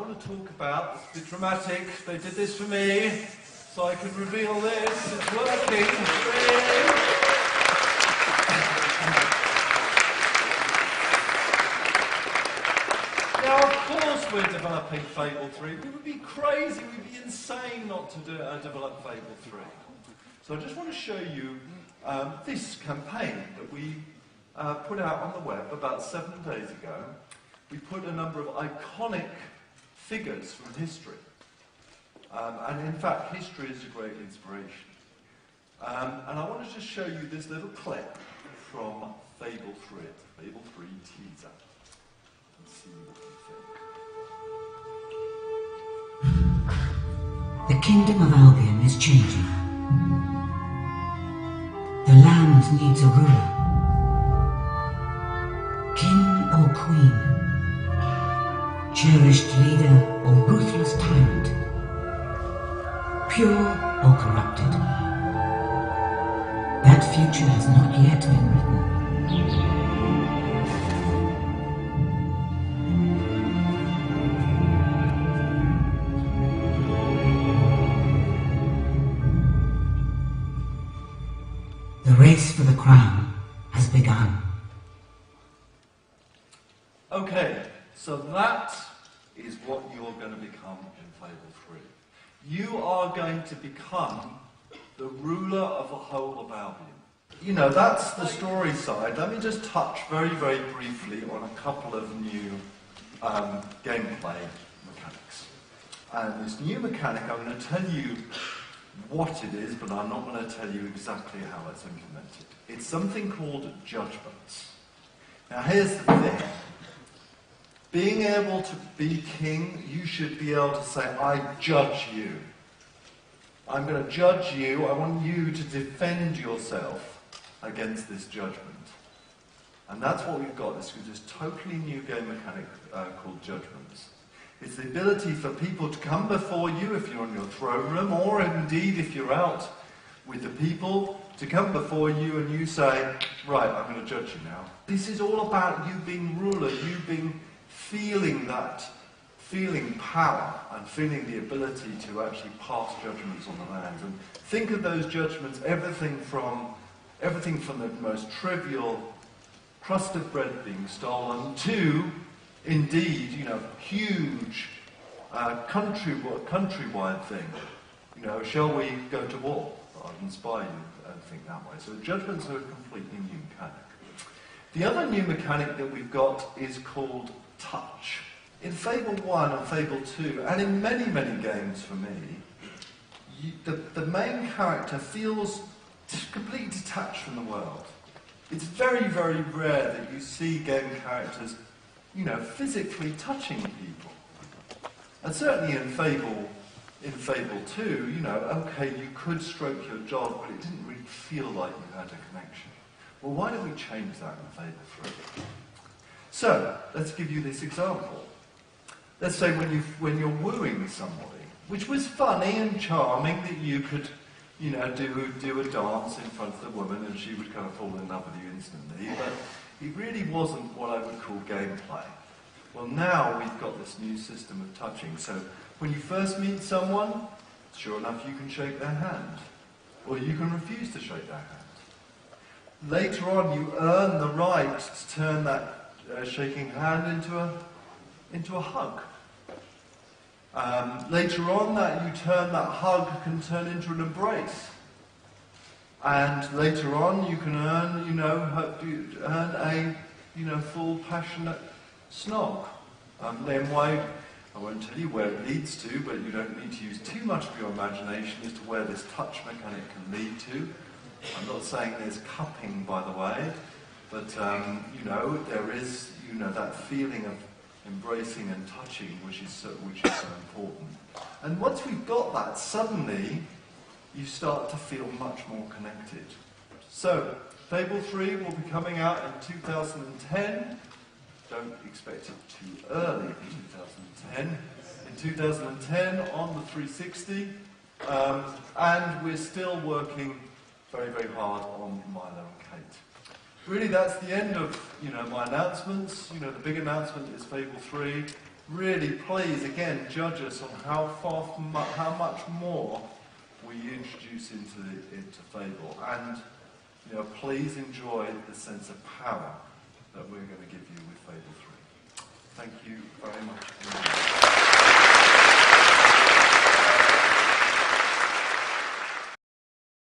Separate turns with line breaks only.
want to talk about, it's a bit dramatic, they did this for me, so I can reveal this, it's working. Now, of course we're developing Fable 3. We would be crazy, we'd be insane not to develop Fable 3. So I just want to show you this campaign that we put out on the web about 7 days ago. We put a number of iconic figures from history. And in fact, history is a great inspiration. And I want to just show you this little clip from Fable 3. It's a Fable 3 teaser. Let's see what you think.
The Kingdom of Albion is changing. The land needs a ruler. King or queen. Cherished leader or ruthless tyrant. Pure or corrupted. That future has not yet been written. The race for the crown has begun.
Okay, so that is what you're going to become in Fable 3. You are going to become the ruler of the whole of Albion. You know, that's the story side. Let me just touch very, very briefly on a couple of new gameplay mechanics. And this new mechanic, I'm going to tell you what it is, but I'm not going to tell you exactly how it's implemented. It's something called judgments. Now here's the thing. Being able to be king, you should be able to say, I judge you. I'm going to judge you. I want you to defend yourself against this judgment. And that's what we've got. This is this totally new game mechanic called judgments. It's the ability for people to come before you if you're in your throne room, or indeed if you're out with the people, to come before you and you say, right, I'm going to judge you now. This is all about you being ruler, you being feeling power and feeling the ability to actually pass judgments on the land. And think of those judgments, everything from the most trivial crust of bread being stolen to, indeed, you know, huge countrywide thing. You know, shall we go to war? I'd inspire you and think that way. So judgments are a completely new mechanic. The other new mechanic that we've got is called touch. In Fable 1 and Fable 2, and in many, many games for me, the main character feels completely detached from the world. It's very, very rare that you see game characters, you know, physically touching people. And certainly in Fable 2, you know, okay, you could stroke your dog, but it didn't really feel like you had a connection. Well, why don't we change that in Fable 3? So, let's give you this example. Let's say when you're wooing somebody, which was funny and charming that you could, you know, do a dance in front of the woman and she would kind of fall in love with you instantly, but it really wasn't what I would call gameplay. Well, now we've got this new system of touching. So when you first meet someone, sure enough, you can shake their hand, or you can refuse to shake their hand. Later on, you earn the right to turn that shaking hand into a hug. Later on, that hug can turn into an embrace. And later on, you can earn a full passionate snog. Then I won't tell you where it leads to, but you don't need to use too much of your imagination as to where this touch mechanic can lead to. I'm not saying there's cupping, by the way, but you know, there is, you know, that feeling of embracing and touching, which is so important. And once we've got that, suddenly you start to feel much more connected. So, Fable 3 will be coming out in 2010. Don't expect it too early in 2010. In 2010 on the 360, and we're still working very, very hard on Milo and Kate. Really, that's the end of, you know, my announcements. You know, the big announcement is Fable 3. really please, again, judge us on how much more we introduce into Fable. And, please enjoy the sense of power that we're going to give you with Fable 3. Thank you very much.